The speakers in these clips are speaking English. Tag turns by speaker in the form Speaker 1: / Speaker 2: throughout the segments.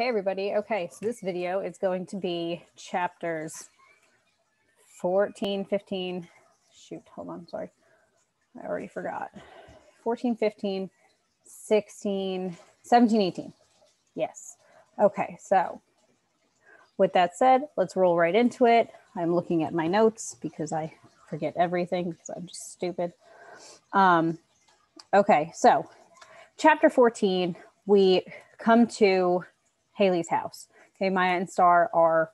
Speaker 1: Hey everybody, okay, so this video is going to be chapters 14, 15, shoot, hold on, sorry, I already forgot. 14, 15, 16, 17, 18, yes. Okay, so with that said, let's roll right into it. I'm looking at my notes because I forget everything because I'm just stupid. Okay, so chapter 14, we come to Haley's house. Okay, Maya and Star are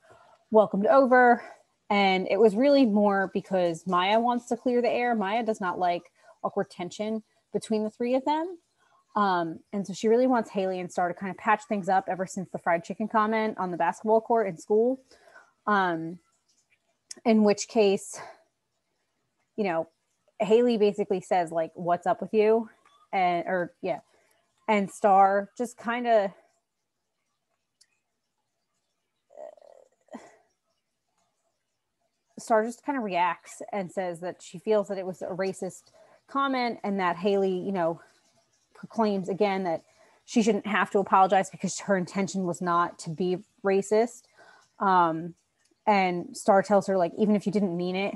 Speaker 1: welcomed over, and it was really more because Maya wants to clear the air. Maya does not like awkward tension between the three of them. And so she really wants Haley and Star to kind of patch things up ever since the fried chicken comment on the basketball court in school. In which case, you know, Haley basically says, like, what's up with you? And Star just kind of reacts and says that she feels that it was a racist comment and that Haley, you know, proclaims again that she shouldn't have to apologize because her intention was not to be racist. And Star tells her, like, even if you didn't mean it,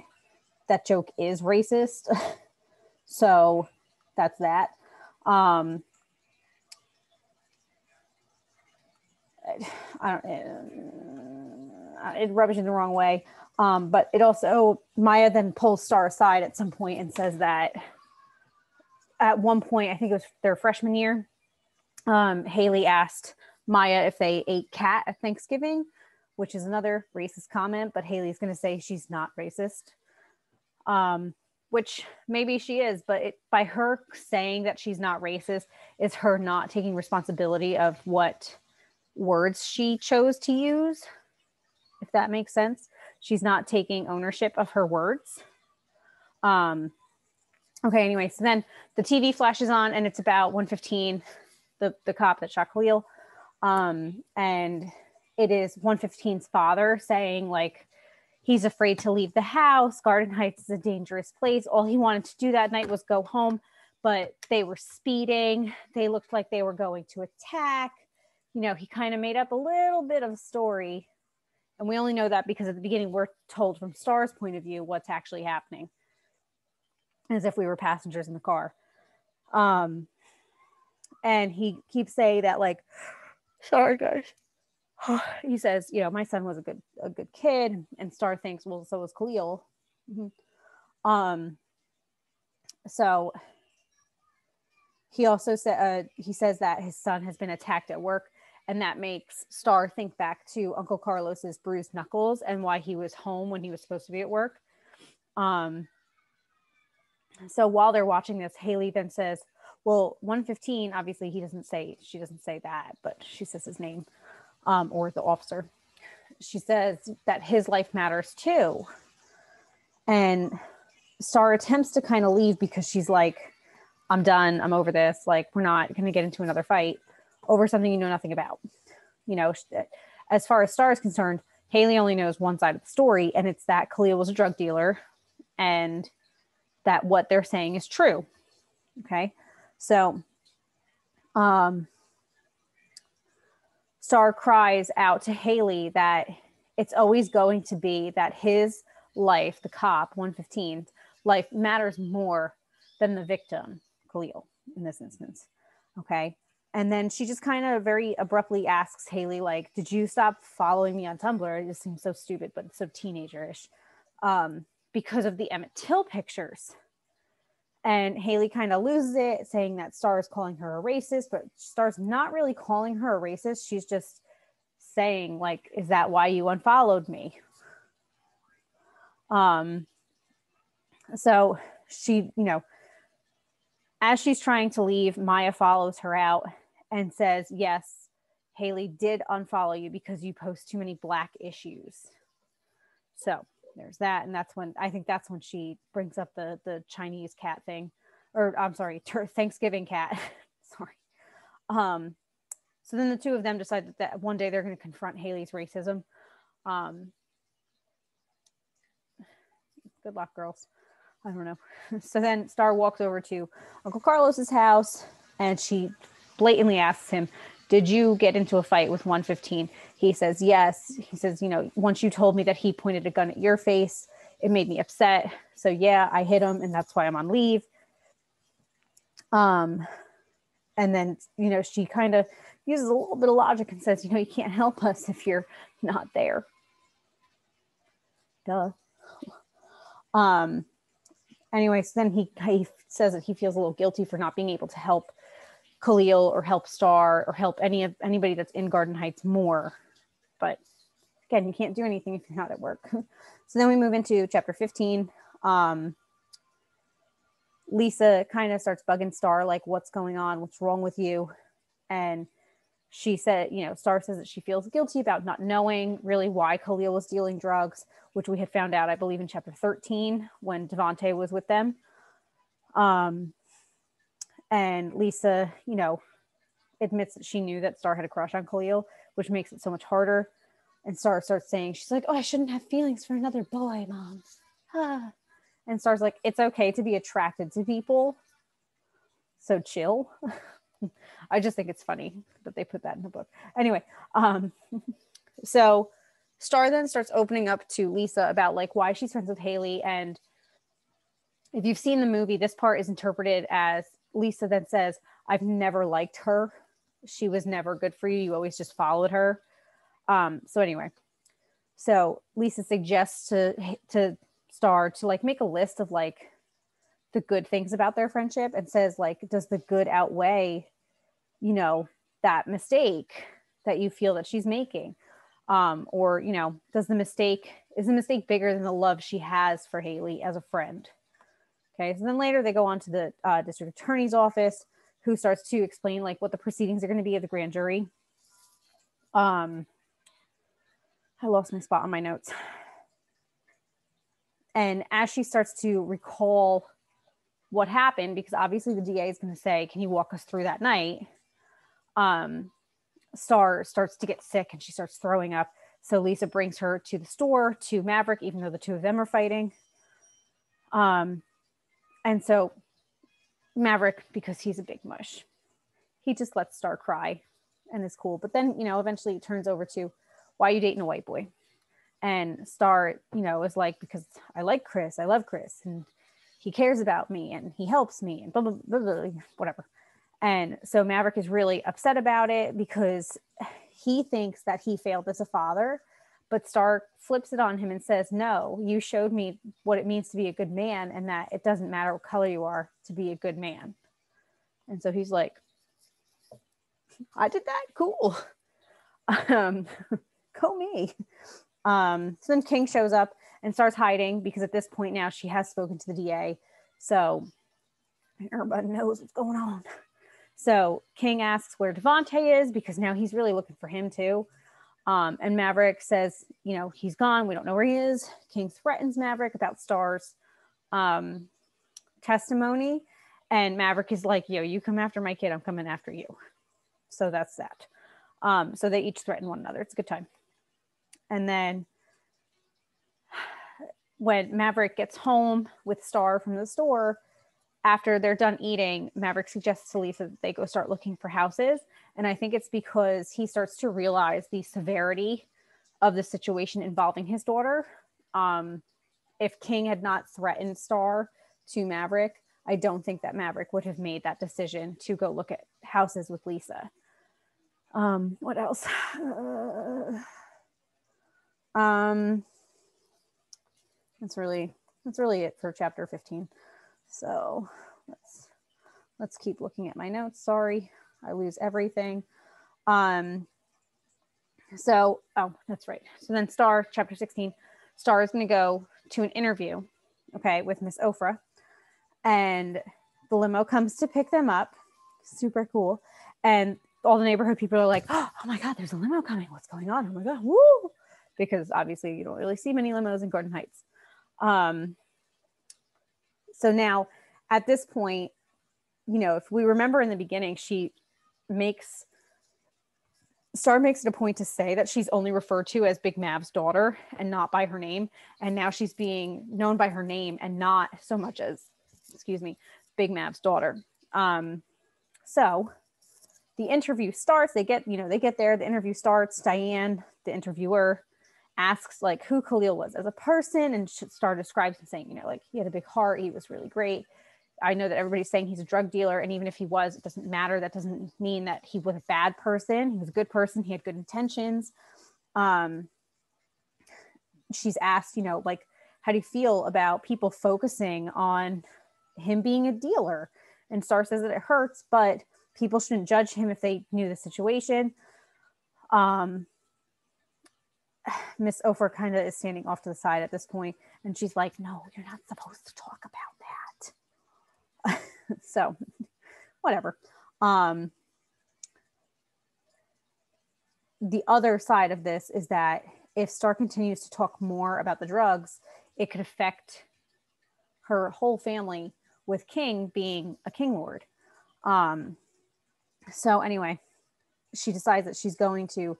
Speaker 1: that joke is racist. So that's that. It rubs you the wrong way. But it also, Maya then pulls Star aside at some point and says that at one point, I think it was their freshman year, Haley asked Maya if they ate cat at Thanksgiving, which is another racist comment, but Haley's going to say she's not racist, which maybe she is, but by her saying that she's not racist is her not taking responsibility of what words she chose to use, if that makes sense. She's not taking ownership of her words. Okay, anyway, so then the TV flashes on and it's about 115, the cop that shot Khalil. And it is 115's father saying, like, he's afraid to leave the house. Garden Heights is a dangerous place. All he wanted to do that night was go home, but they were speeding. They looked like they were going to attack. You know, he kind of made up a little bit of a story. And we only know that because at the beginning, we're told from Star's point of view what's actually happening, as if we were passengers in the car. And he keeps saying that, like, sorry, guys. He says, you know, my son was a good kid. And Star thinks, well, so was Khalil. Mm-hmm. So he also he says that his son has been attacked at work. And that makes Star think back to Uncle Carlos's bruised knuckles and why he was home when he was supposed to be at work. So while they're watching this, Haley then says, well, 115, obviously she doesn't say that, but she says his name, or the officer. She says that his life matters too. And Star attempts to kind of leave because she's like, I'm done. I'm over this. Like, we're not going to get into another fight over something you know nothing about. You know, as far as Star is concerned, Haley only knows one side of the story, and it's that Khalil was a drug dealer and that what they're saying is true. Okay. So, Star cries out to Haley that it's always going to be that his life, the cop, 115, life matters more than the victim, Khalil, in this instance. Okay. And then she just kind of very abruptly asks Haley, like, did you stop following me on Tumblr? It just seems so stupid, but so teenager-ish, because of the Emmett Till pictures. And Haley kind of loses it, saying that Star is calling her a racist, but Star's not really calling her a racist. She's just saying, like, is that why you unfollowed me? So she, you know, as she's trying to leave, Maya follows her out and says, yes, Haley did unfollow you because you post too many Black issues. So there's that. And that's when she brings up the Chinese cat thing, or I'm sorry, Thanksgiving cat. Sorry. So then the two of them decide that one day they're going to confront Haley's racism. Good luck, girls. I don't know. So then Star walks over to Uncle Carlos's house and she blatantly asks him, did you get into a fight with 115? He says, yes. He says, once you told me that he pointed a gun at your face, it made me upset. So yeah, I hit him and that's why I'm on leave. And then, she kind of uses a little bit of logic and says, you can't help us if you're not there. Duh. Anyway, so then he says that he feels a little guilty for not being able to help Khalil or help Star or help anybody that's in Garden Heights more. But again, you can't do anything if you're not at work. So then we move into chapter 15. Lisa kind of starts bugging Star, like, what's going on? What's wrong with you? And she said, Star says that she feels guilty about not knowing really why Khalil was dealing drugs, which we had found out, I believe, in chapter 13 when Devante was with them. And Lisa, admits that she knew that Star had a crush on Khalil, which makes it so much harder. And Star starts saying, she's like, oh, I shouldn't have feelings for another boy, Mom. And Star's like, it's okay to be attracted to people. So chill. I just think it's funny that they put that in the book. Anyway, so Star then starts opening up to Lisa about like why she's friends with Haley. And if you've seen the movie, this part is interpreted as Lisa then says, I've never liked her. She was never good for you. You always just followed her. So anyway, so Lisa suggests to Star to like make a list of like the good things about their friendship and says like, does the good outweigh, that mistake that you feel that she's making? Or, is the mistake bigger than the love she has for Haley as a friend? Okay. So then later they go on to the district attorney's office, who starts to explain like what the proceedings are going to be of the grand jury. I lost my spot on my notes. And as she starts to recall what happened, because obviously the DA is going to say, can you walk us through that night? Star starts to get sick and she starts throwing up. So Lisa brings her to the store to Maverick, even though the two of them are fighting. And so Maverick, because he's a big mush, he just lets Star cry and is cool. But then, eventually it turns over to, why are you dating a white boy? And Star, is like, because I like Chris. I love Chris. And he cares about me and he helps me and blah, blah, blah, blah, whatever. And so Maverick is really upset about it because he thinks that he failed as a father, but Star flips it on him and says, no, you showed me what it means to be a good man and that it doesn't matter what color you are to be a good man. And so he's like, I did that? Cool. Go me. So then King shows up and starts hiding because at this point now she has spoken to the DA. So everybody knows what's going on. So King asks where Devante is because now he's really looking for him too. And Maverick says, he's gone. We don't know where he is. King threatens Maverick about Star's testimony. And Maverick is like, you come after my kid, I'm coming after you. So that's that. So they each threaten one another. It's a good time. And then when Maverick gets home with Star from the store, after they're done eating, Maverick suggests to Lisa that they go start looking for houses. And I think it's because he starts to realize the severity of the situation involving his daughter. If King had not threatened Star to Maverick, I don't think that Maverick would have made that decision to go look at houses with Lisa. What else? That's really it for chapter 15. So let's keep looking at my notes. Sorry, I lose everything. Oh, that's right. So then Star, chapter 16, Star is going to go to an interview, okay, with Miss Ofra. And the limo comes to pick them up. Super cool. And all the neighborhood people are like, oh my God, there's a limo coming. What's going on? Oh my God, woo! Because obviously you don't really see many limos in Garden Heights. So now at this point, if we remember in the beginning, Star makes it a point to say that she's only referred to as Big Mav's daughter and not by her name. And now she's being known by her name and not so much as, Big Mav's daughter. So the interview starts. They get there, the interview starts. Diane, the interviewer, asks like who Khalil was as a person, and Star describes him saying, like he had a big heart, he was really great. I know that everybody's saying he's a drug dealer, and even if he was, it doesn't matter. That doesn't mean that he was a bad person. He was a good person. He had good intentions. She's asked, like, how do you feel about people focusing on him being a dealer? And Star says that it hurts, but people shouldn't judge him if they knew the situation. Miss Ofer kind of is standing off to the side at this point, and she's like, no, you're not supposed to talk about that. So whatever. The other side of this is that if Star continues to talk more about the drugs, it could affect her whole family, with King being a King Lord. So anyway, she decides that she's going to,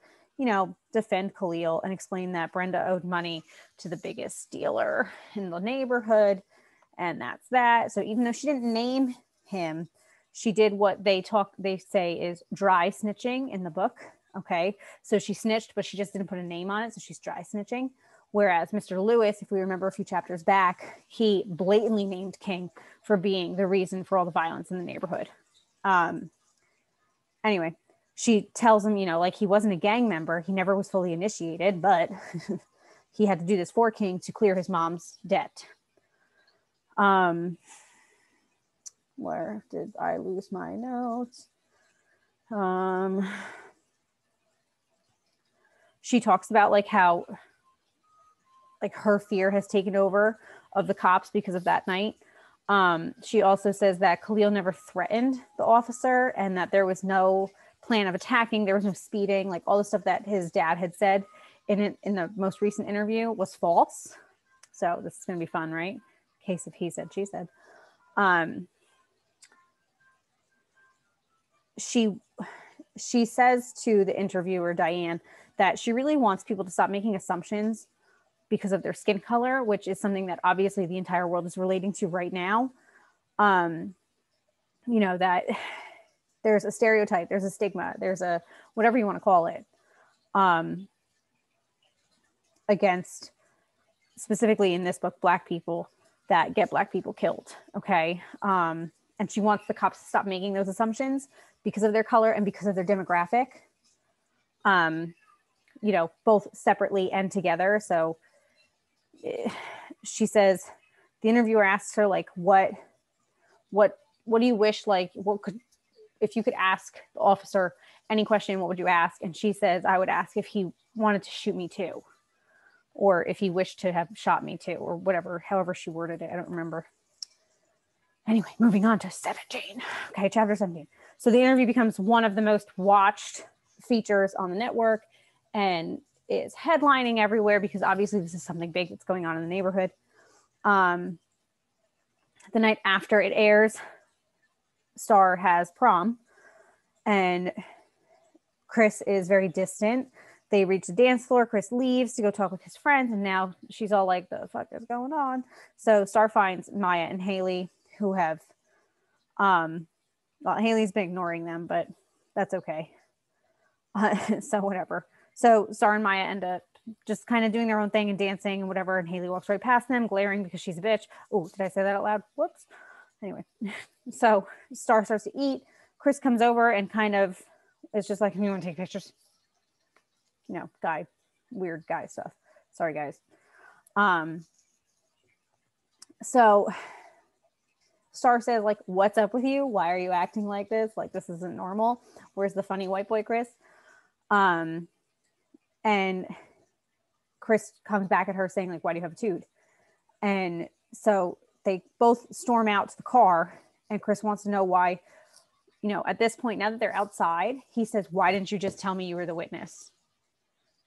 Speaker 1: defend Khalil and explain that Brenda owed money to the biggest dealer in the neighborhood. And that's that. So even though she didn't name him, she did what they say is dry snitching in the book. Okay. So she snitched, but she just didn't put a name on it. So she's dry snitching. Whereas Mr. Lewis, if we remember a few chapters back, he blatantly named King for being the reason for all the violence in the neighborhood. Anyway, she tells him, like he wasn't a gang member. He never was fully initiated, but he had to do this for King to clear his mom's debt. Where did I lose my notes? She talks about like how like her fear has taken over of the cops because of that night. She also says that Khalil never threatened the officer and that there was no plan of attacking. There was no speeding, like all the stuff that his dad had said in the most recent interview was false. So this is going to be fun, right? Case of he said, she said. She says to the interviewer, Diane, that she really wants people to stop making assumptions because of their skin color, which is something that obviously the entire world is relating to right now. That there's a stereotype, there's a stigma, there's a whatever you want to call it, against, specifically in this book, Black people that get Black people killed. Okay. And she wants the cops to stop making those assumptions because of their color and because of their demographic, both separately and together. So she says, the interviewer asks her, like, what do you wish, like, if you could ask the officer any question, what would you ask? And she says, I would ask if he wanted to shoot me too, or if he wished to have shot me too, or whatever, however she worded it. I don't remember. Anyway, moving on to 17. Okay, chapter 17. So the interview becomes one of the most watched features on the network and is headlining everywhere because obviously this is something big that's going on in the neighborhood. The night after it airs, Star has prom and Chris is very distant. They reach the dance floor. Chris leaves to go talk with his friends, and now she's all like, the fuck is going on? So Star finds Maya and Haley, who have Haley's been ignoring them, but that's okay. So whatever. So Star and Maya end up just kind of doing their own thing and dancing and whatever, and Haley walks right past them, glaring because she's a bitch. Oh, did I say that out loud? Whoops. Anyway, so Star starts to eat. Chris comes over and kind of is just like, you want to take pictures? Weird guy stuff. Sorry, guys. So Star says, like, what's up with you? Why are you acting like this? Like, this isn't normal. Where's the funny white boy, Chris? And Chris comes back at her saying, like, why do you have a tude? And so they both storm out to the car, and Chris wants to know why, at this point, now that they're outside, he says, why didn't you just tell me you were the witness?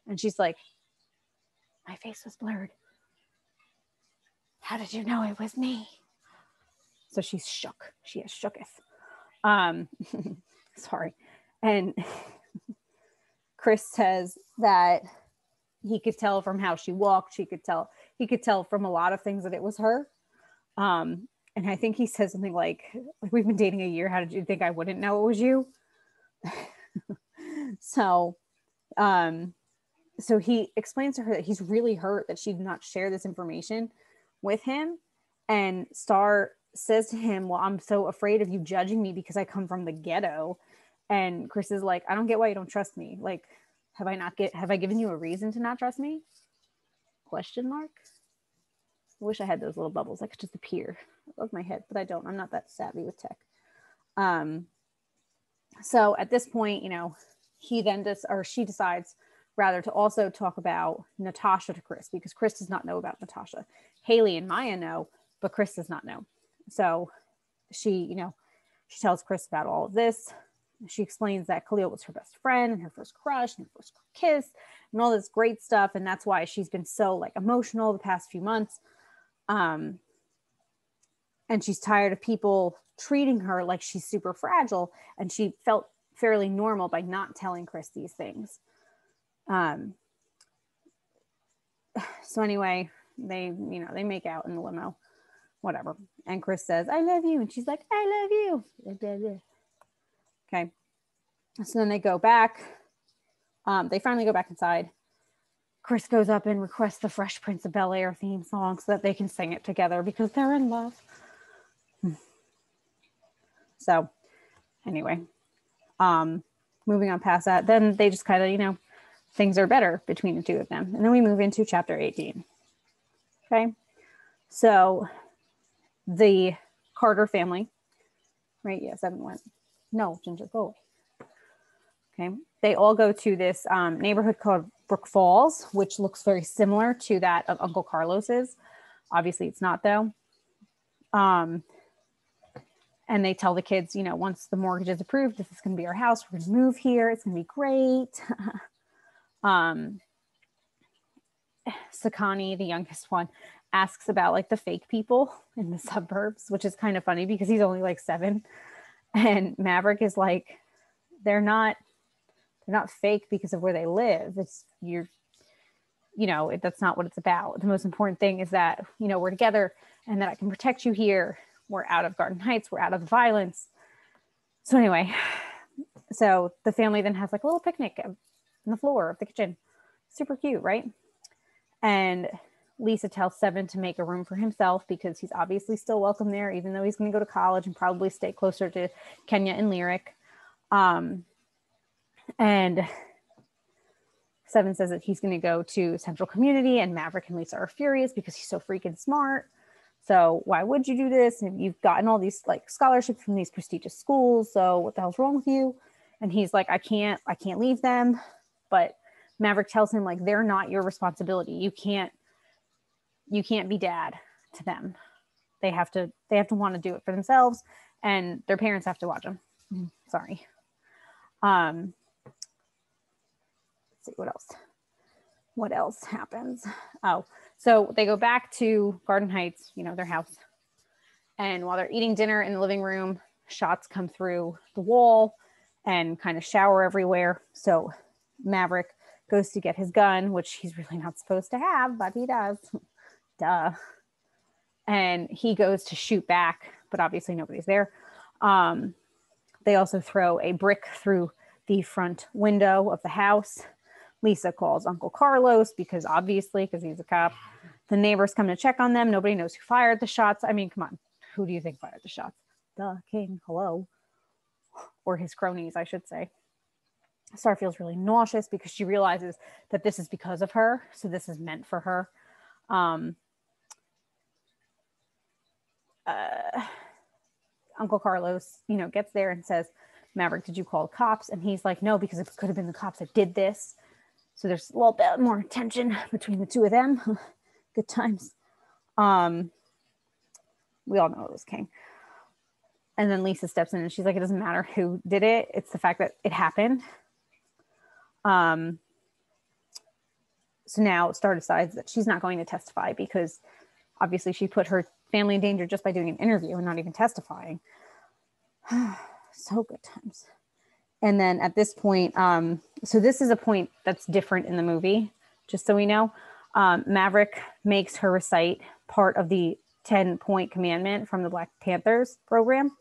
Speaker 1: And she's like, my face was blurred. How did you know it was me? So she's shook. She is shooketh. Sorry. And Chris says that he could tell from how she walked. He could tell from a lot of things that it was her. And I think he says something like, we've been dating a year. How did you think I wouldn't know it was you? So, so he explains to her that he's really hurt that she did not share this information with him. And Star says to him, well, I'm so afraid of you judging me because I come from the ghetto. And Chris is like, I don't get why you don't trust me. Like, have I given you a reason to not trust me? Question mark. I wish I had those little bubbles. I could just appear above my head, but I don't. I'm not that savvy with tech. So at this point, he then she decides rather to also talk about Natasha to Chris, because Chris does not know about Natasha. Haley and Maya know, but Chris does not know. So she tells Chris about all of this. She explains that Khalil was her best friend and her first crush and her first kiss and all this great stuff. And that's why she's been so like emotional the past few months. And she's tired of people treating her like she's super fragile. And she felt fairly normal by not telling Chris these things. So anyway, they make out in the limo, whatever. And Chris says, I love you. And she's like, I love you. Okay. So then they go back. They finally go back inside. Chris goes up and requests the Fresh Prince of Bel-Air theme song so that they can sing it together because they're in love. So anyway, moving on past that, then they just kind of, things are better between the two of them. And then we move into chapter 18. Okay. So the Carter family, right? Yes, Evan went. No, Ginger, go away. Okay. They all go to this neighborhood called Brook Falls, which looks very similar to that of Uncle Carlos's. Obviously it's not though. And they tell the kids, once the mortgage is approved, this is going to be our house. We're going to move here. It's going to be great. Sakani, the youngest one, asks about like the fake people in the suburbs, which is kind of funny because he's only like 7. And Maverick is like, they're not fake because of where they live. It's that's not what it's about. The most important thing is that, we're together and that I can protect you here. We're out of Garden Heights. We're out of the violence. So anyway, so the family then has like a little picnic on the floor of the kitchen. Super cute, right? And Lisa tells 7 to make a room for himself because he's obviously still welcome there, even though he's going to go to college and probably stay closer to Kenya and Lyric. And 7 says that he's going to go to Central Community, and Maverick and Lisa are furious because he's so freaking smart. So why would you do this? And you've gotten all these like scholarships from these prestigious schools. So what the hell's wrong with you? And he's like, I can't leave them. But Maverick tells him like, they're not your responsibility. You can't be dad to them. They have to want to do it for themselves, and their parents have to watch them. Sorry. Let's see what else happens. Oh, so they go back to Garden Heights, their house. And while they're eating dinner in the living room, shots come through the wall and kind of shower everywhere. So Maverick goes to get his gun, which he's really not supposed to have, but he does. Duh. And he goes to shoot back, but obviously nobody's there. They also throw a brick through the front window of the house. Lisa calls Uncle Carlos because he's a cop. The neighbors come to check on them. Nobody knows who fired the shots. I mean, come on. Who do you think fired the shots? The king. Hello. Or his cronies, I should say. Star feels really nauseous because she realizes that this is because of her. So this is meant for her. Uncle Carlos, gets there and says, Maverick, did you call the cops? And he's like, no, because it could have been the cops that did this. So there's a little bit more tension between the two of them. Good times. We all know it was King. And then Lisa steps in and she's like, it doesn't matter who did it. It's the fact that it happened. So now Star decides that she's not going to testify because obviously she put her family in danger just by doing an interview and not even testifying. So good times. And then at this point, so this is a point that's different in the movie, just so we know. Maverick makes her recite part of the 10-point commandment from the Black Panthers program.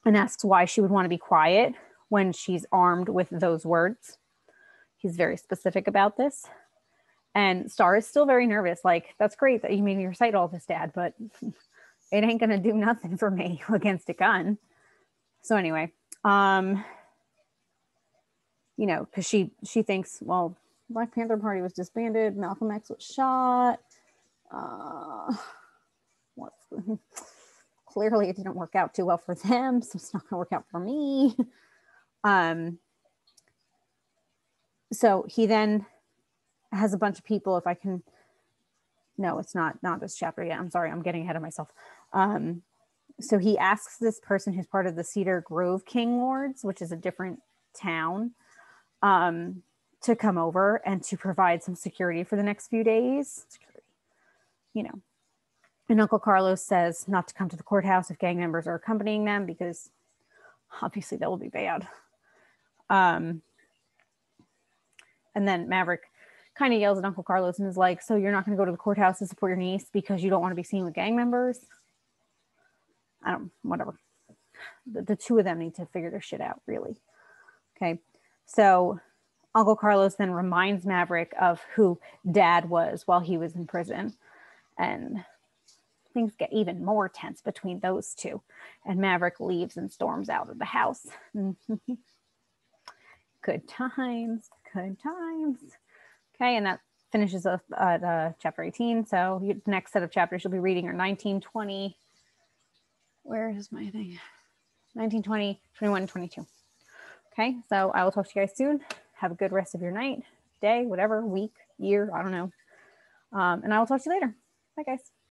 Speaker 1: and asks why she would want to be quiet when she's armed with those words. He's very specific about this. And Star is still very nervous. Like, that's great that you made me recite all this, Dad, but it ain't going to do nothing for me against a gun. So anyway, you know, because she thinks, well, Black Panther Party was disbanded. Malcolm X was shot. Clearly it didn't work out too well for them, so it's not going to work out for me. So he then has a bunch of people, if I can, no, it's not this chapter yet. I'm sorry, I'm getting ahead of myself. So he asks this person who's part of the Cedar Grove King Lords, which is a different town, to come over and to provide some security for the next few days. You know, and Uncle Carlos says not to come to the courthouse if gang members are accompanying them, because obviously that will be bad. And then Maverick kind of yells at Uncle Carlos and is like, so you're not going to go to the courthouse to support your niece because you don't want to be seen with gang members? Whatever. The two of them need to figure their shit out, really. Okay. So Uncle Carlos then reminds Maverick of who Dad was while he was in prison. And things get even more tense between those two. And Maverick leaves and storms out of the house. Good times. Okay, and that finishes up at chapter 18. So the next set of chapters you'll be reading are 19, 20. Where is my thing? 19, 20, 21, 22. Okay, so I will talk to you guys soon. Have a good rest of your night, day, whatever, week, year, I don't know. And I will talk to you later. Bye, guys.